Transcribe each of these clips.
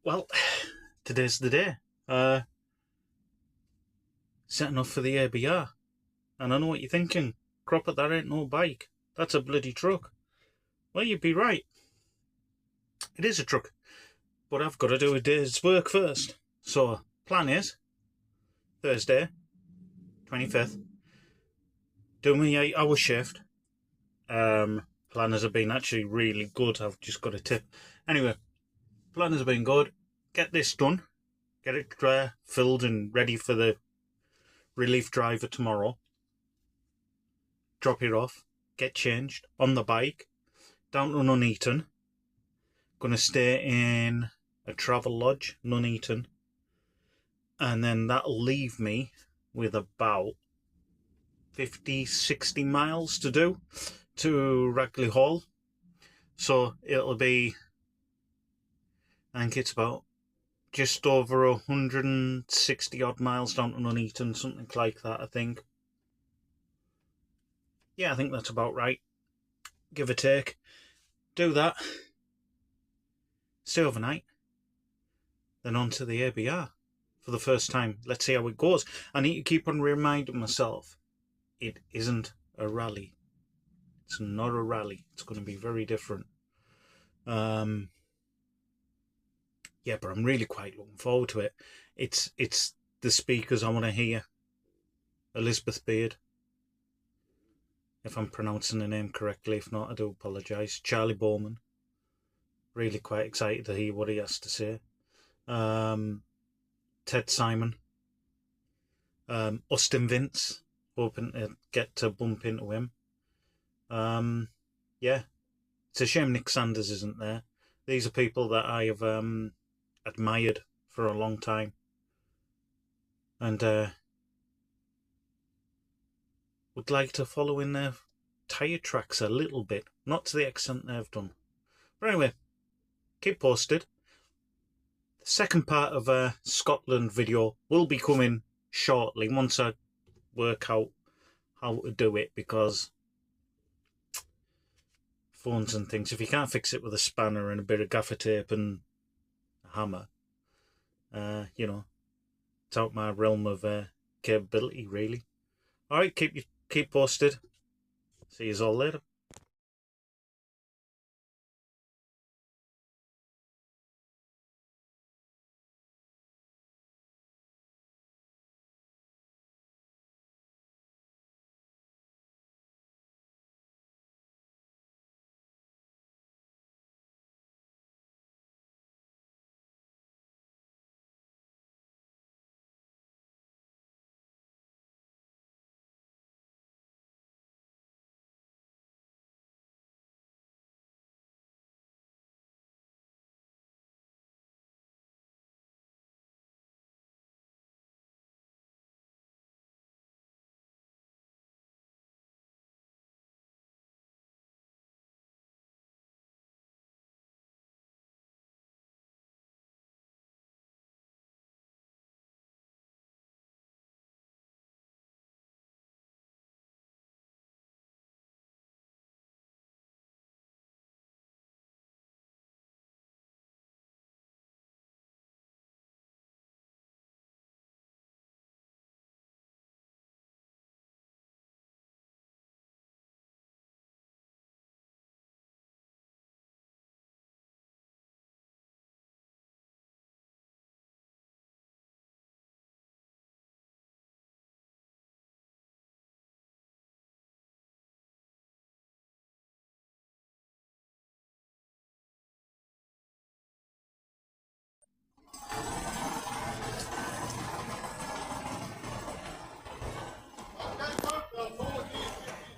Well, today's the day. Setting off for the ABR. And I know what you're thinking. Cropper, that ain't no bike. That's a bloody truck. Well, you'd be right. It is a truck. But I've got to do a day's work first. So, plan is Thursday, 25th. Do my 8-hour shift. Planners have been actually really good. I've just got a tip. Anyway, planners have been good. Get this done. Get it filled and ready for the relief driver tomorrow. Drop it off. Get changed on the bike. Down to Nuneaton. Gonna stay in a travel lodge, Nuneaton. And then that'll leave me with about 50-60 miles to do to Ragley Hall. So it'll be, I think it's about just over 160 odd miles down to Nuneaton, something like that, I think. Yeah, I think that's about right. Give or take. Do that. Stay overnight. Then on to the ABR for the first time. Let's see how it goes. I need to keep on reminding myself it isn't a rally. It's not a rally. It's going to be very different. Yeah, but I'm really quite looking forward to it. It's the speakers I want to hear. Elizabeth Beard, if I'm pronouncing the name correctly. If not, I do apologise. Charlie Bowman. Really quite excited to hear what he has to say. Ted Simon. Austin Vince. Hoping to get to bump into him. Yeah. It's a shame Nick Sanders isn't there. These are people that I have admired for a long time. And would like to follow in their tyre tracks a little bit. Not to the extent they've done. But anyway, keep posted. The second part of a Scotland video will be coming shortly once I work out how to do it, because phones and things, if you can't fix it with a spanner and a bit of gaffer tape and a hammer, you know, it's out my realm of capability, really. Alright, keep posted. See you all later.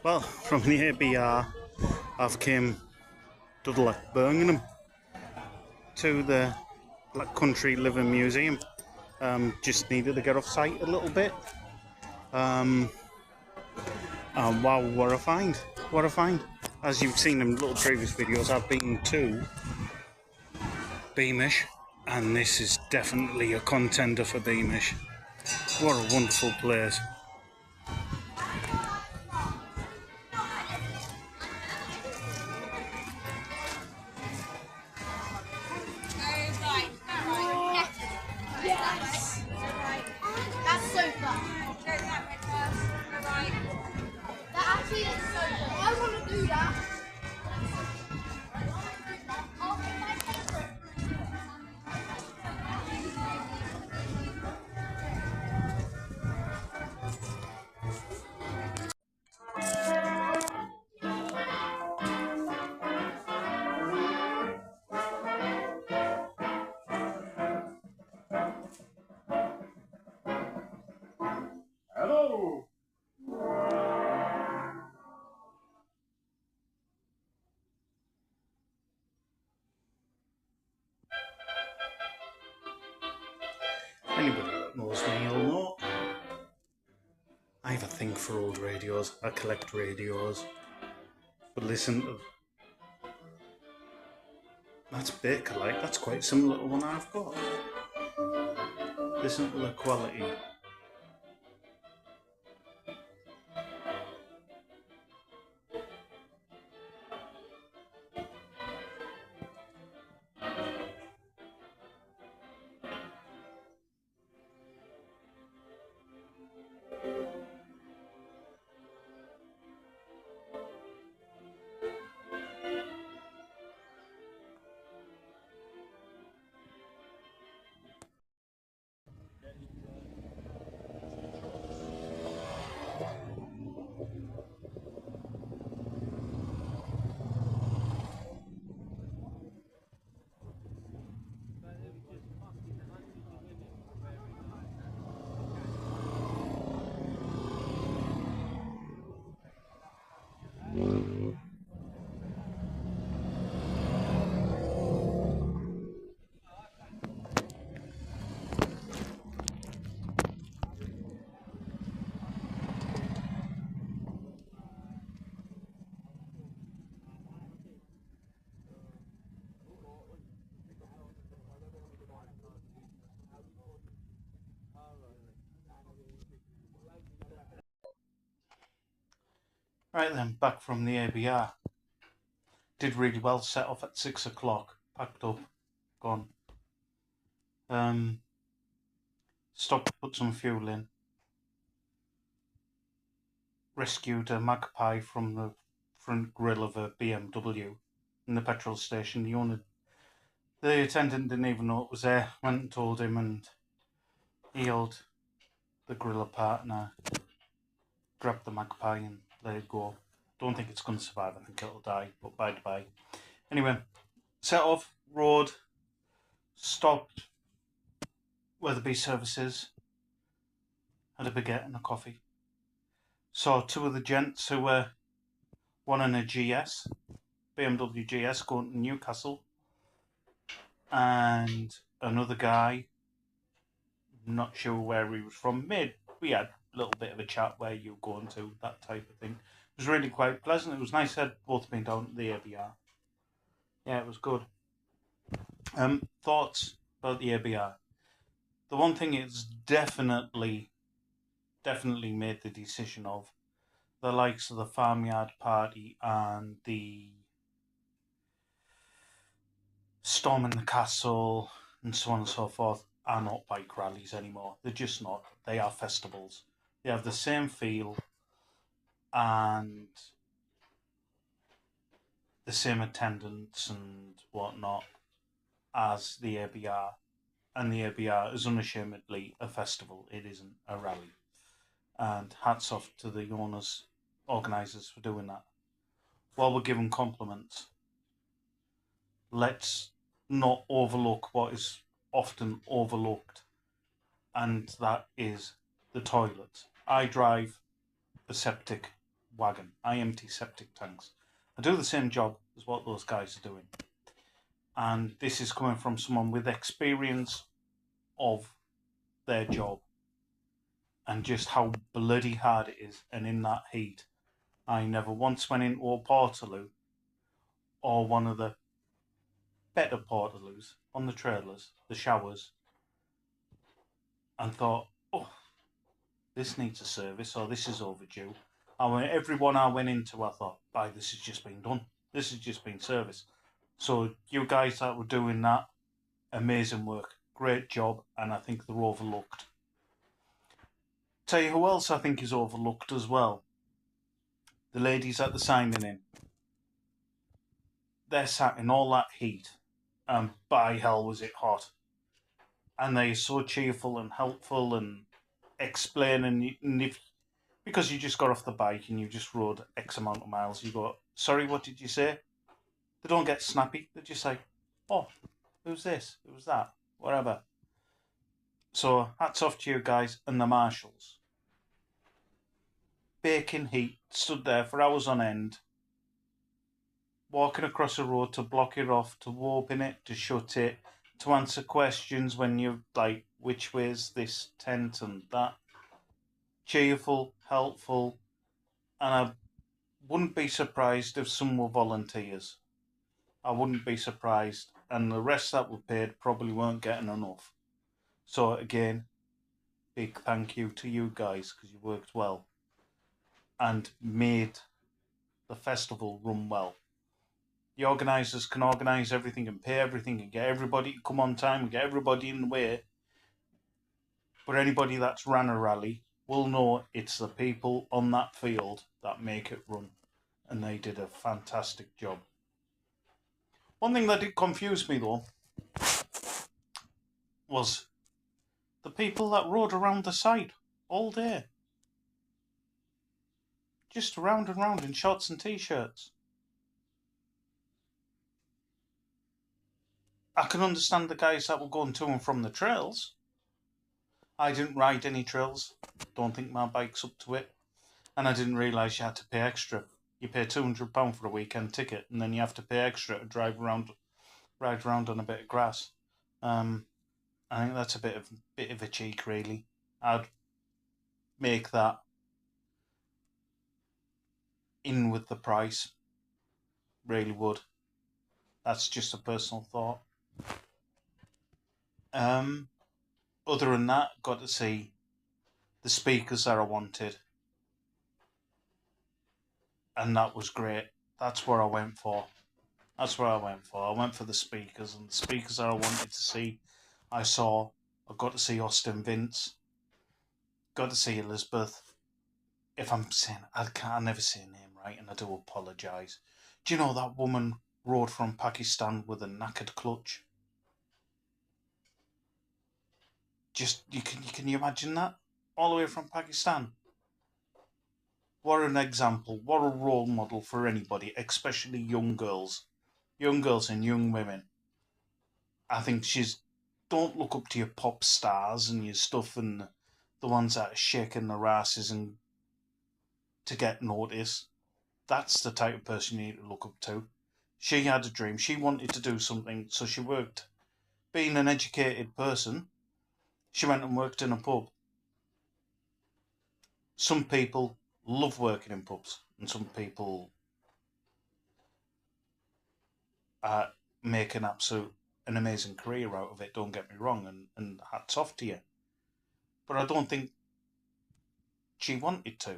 Well, from the ABR, I've came to the Birmingham to the Black Country Living Museum. Just needed to get off site a little bit. And wow, what a find! What a find! As you've seen in little previous videos, I've been to Beamish, and this is definitely a contender for Beamish. What a wonderful place! I want to do that. Hello. Anybody that knows me will know I have a thing for old radios. I collect radios. But listen to that's Baker-like. That's quite similar to one I've got. Listen to the quality. Right then, back from the ABR. Did really well, set off at 6 o'clock, packed up, gone. Stopped to put some fuel in. Rescued a magpie from the front grille of a BMW in the petrol station. The attendant didn't even know it was there. Went and told him, and he held the grill apart, and I grabbed the magpie and let it go. Don't think it's going to survive. I think it'll die, but by the by. Anyway, set off, road, stopped where the B service is, had a baguette and a coffee. Saw two of the gents who were one in a GS, BMW GS, going to Newcastle, and another guy, not sure where he was from. We had a little bit of a chat, where you going to, that type of thing. It was really quite pleasant. It was nice. Had both been down to the ABR. Yeah, it was good. Thoughts about the ABR? The one thing it's definitely made the decision of the likes of the Farmyard Party and the Storming the Castle and so on and so forth are not bike rallies anymore. They're just not. They are festivals. They have the same feel and the same attendance and whatnot as the ABR. And the ABR is unashamedly a festival. It isn't a rally. And hats off to the owners, organisers, for doing that. While we're giving compliments, let's not overlook what is often overlooked, and that is the toilets. I drive a septic wagon. I empty septic tanks. I do the same job as what those guys are doing. And this is coming from someone with experience of their job and just how bloody hard it is. And in that heat, I never once went into a Portaloo or one of the better Portaloos on the trailers, the showers, and thought, oh, this needs a service, or this is overdue. Everyone I went into, I thought, this has just been done. This has just been serviced. So you guys that were doing that, amazing work. Great job, and I think they're overlooked. Tell you who else I think is overlooked as well. the ladies at the signing in, they're sat in all that heat, and by hell was it hot. And they're so cheerful and helpful and explaining, and if because you just got off the bike and you just rode X amount of miles, you go, sorry, what did you say? They don't get snappy. They're just like, oh, who's this? Who's that? Whatever. So hats off to you guys and the marshals. Baking heat, stood there for hours on end, walking across a road to block it off, to open it, to shut it, to answer questions when you're like, which way's this tent and that. Cheerful, helpful, and I wouldn't be surprised if some were volunteers. I wouldn't be surprised, and the rest that were paid probably weren't getting enough. So again, big thank you to you guys because you worked well and made the festival run well. The organisers can organise everything and pay everything and get everybody to come on time and get everybody in the way. But anybody that's ran a rally will know it's the people on that field that make it run. And they did a fantastic job. One thing that did confuse me though was the people that rode around the site all day. Just round and round in shorts and t-shirts. I can understand the guys that were going to and from the trails. I didn't ride any trails. Don't think my bike's up to it. And I didn't realise you had to pay extra. You pay £200 for a weekend ticket and then you have to pay extra to ride around on a bit of grass. I think that's a bit of a cheek, really. I'd make that in with the price. Really would. That's just a personal thought. Other than that, got to see the speakers that I wanted. And that was great. That's what I went for. I went for the speakers, and the speakers that I wanted to see, I saw. I got to see Austin Vince. Got to see Elizabeth. If I'm saying, I never say her name right, and I do apologise. Do you know that woman rode from Pakistan with a knackered clutch? Just, can you imagine that? All the way from Pakistan. What an example, what a role model for anybody, especially young girls. Young girls and young women. I think don't look up to your pop stars and your stuff and the ones that are shaking their asses and to get noticed. That's the type of person you need to look up to. She had a dream. She wanted to do something, so she worked. Being an educated person, she went and worked in a pub. Some people love working in pubs, and some people make an amazing career out of it, don't get me wrong, and hats off to you. But I don't think she wanted to.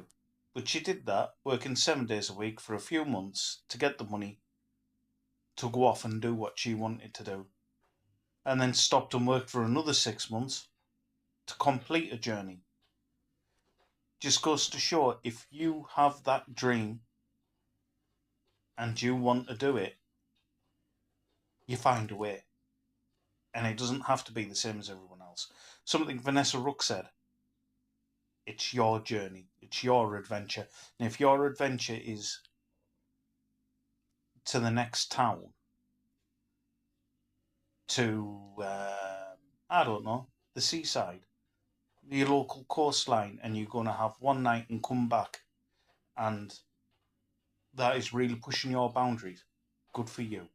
But she did that, working 7 days a week for a few months to get the money to go off and do what she wanted to do. And then stopped and worked for another 6 months to complete a journey. Just goes to show, if you have that dream and you want to do it, you find a way. And it doesn't have to be the same as everyone else. Something Vanessa Rook said, it's your journey, it's your adventure. And if your adventure is to the next town, to, I don't know, the seaside, your local coastline, and you're going to have one night and come back, and that is really pushing your boundaries, good for you.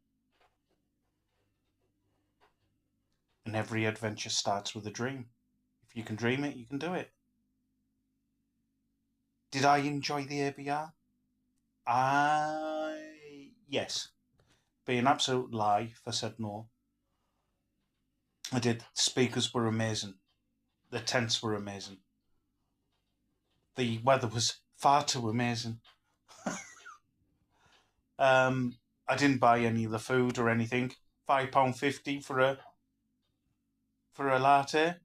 And every adventure starts with a dream. If you can dream it, you can do it. Did I enjoy the ABR? Yes. Be an absolute lie if I said no. I did. The speakers were amazing. The tents were amazing. The weather was far too amazing. I didn't buy any of the food or anything. £5.50 for a latte.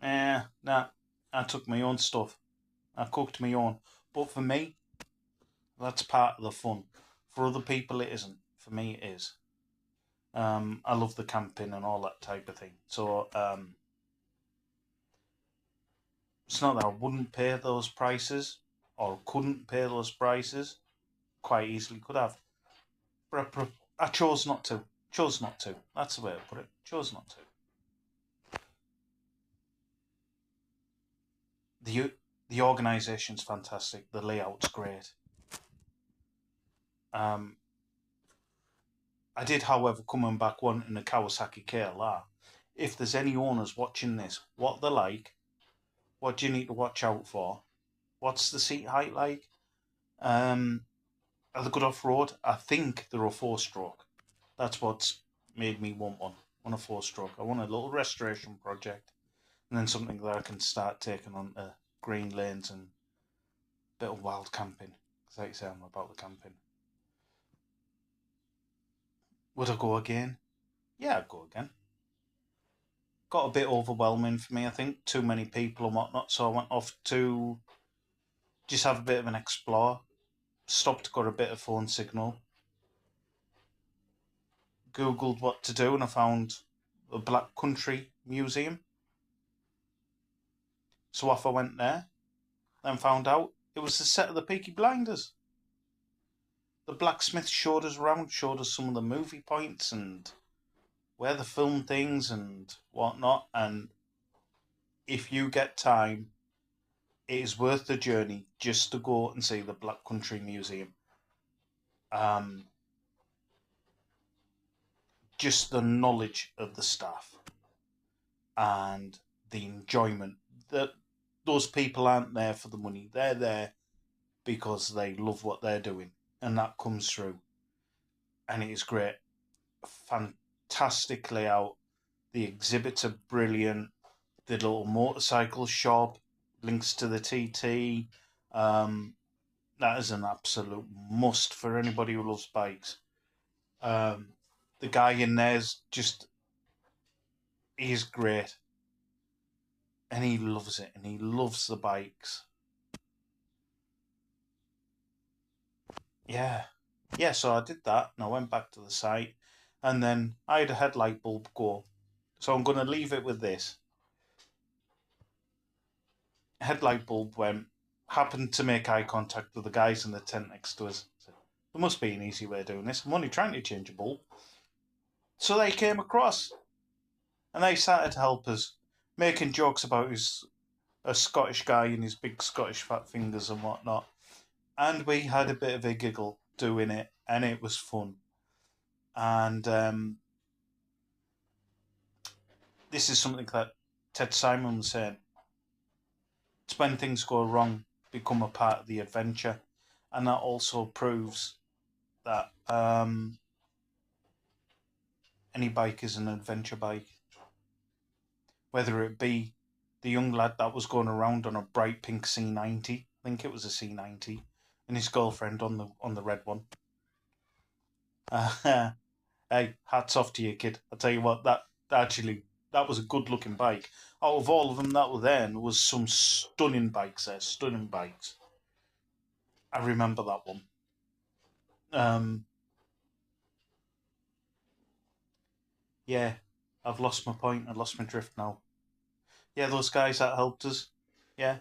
Nah. I took my own stuff. I cooked my own. But for me, That's part of the fun. For other people, it isn't. For me, it is. I love the camping and all that type of thing. So it's not that I wouldn't pay those prices or couldn't pay those prices. Quite easily could have, but I chose not to. Chose not to. That's the way to put it. Chose not to. The the organisation's fantastic. The layout's great. I did, however, coming back wanting a Kawasaki KLR. If there's any owners watching this, what they're like, what do you need to watch out for? What's the seat height like? Are they good off road? I think they're a 4-stroke. That's what's made me want one. I want a 4-stroke. I want a little restoration project, and then something that I can start taking on to green lanes and a bit of wild camping. Because like I say, I'm about the camping. Would I go again? Yeah, I'd go again. Got a bit overwhelming for me, I think. Too many people and whatnot, so I went off to just have a bit of an explore. Stopped, got a bit of phone signal. Googled what to do, and I found the Black Country Museum. So off I went there, then found out it was the set of the Peaky Blinders. The blacksmith showed us around, showed us some of the movie points and where they filmed things and whatnot. And if you get time, it is worth the journey just to go and see the Black Country Museum. Just the knowledge of the staff and the enjoyment that those people aren't there for the money. They're there because they love what they're doing, and that comes through. And it is great. Fantastic layout. The exhibits are brilliant. The little motorcycle shop links to the TT. That is an absolute must for anybody who loves bikes. The guy in there's just, he's great. And he loves it, and he loves the bikes. Yeah. Yeah, so I did that, and I went back to the site, and then I had a headlight bulb go. So I'm going to leave it with this. Headlight bulb went, happened to make eye contact with the guys in the tent next to us. Said, there must be an easy way of doing this. I'm only trying to change a bulb. So they came across, and they started to help us, making jokes about a Scottish guy and his big Scottish fat fingers and whatnot. And we had a bit of a giggle doing it, and it was fun. And this is something that Ted Simon was saying. It's when things go wrong, become a part of the adventure. And that also proves that any bike is an adventure bike. Whether it be the young lad that was going around on a bright pink C90, I think it was a C90, and his girlfriend on the red one. Hey, hats off to you, kid. I'll tell you what, that was a good looking bike. Out of all of them that were there was some stunning bikes there, stunning bikes. I remember that one. Yeah, I've lost my point. I've lost my drift now. Yeah, those guys that helped us. Yeah,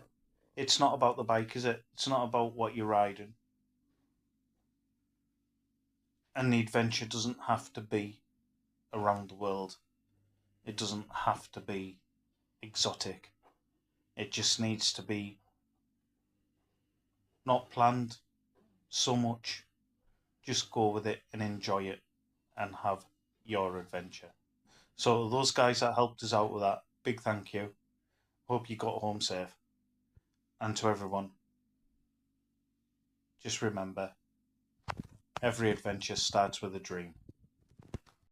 it's not about the bike, is it? It's not about what you're riding. And the adventure doesn't have to be around the world. It doesn't have to be exotic. It just needs to be not planned so much. Just go with it and enjoy it and have your adventure. So those guys that helped us out with that, big thank you. Hope you got home safe. And to everyone, just remember, every adventure starts with a dream.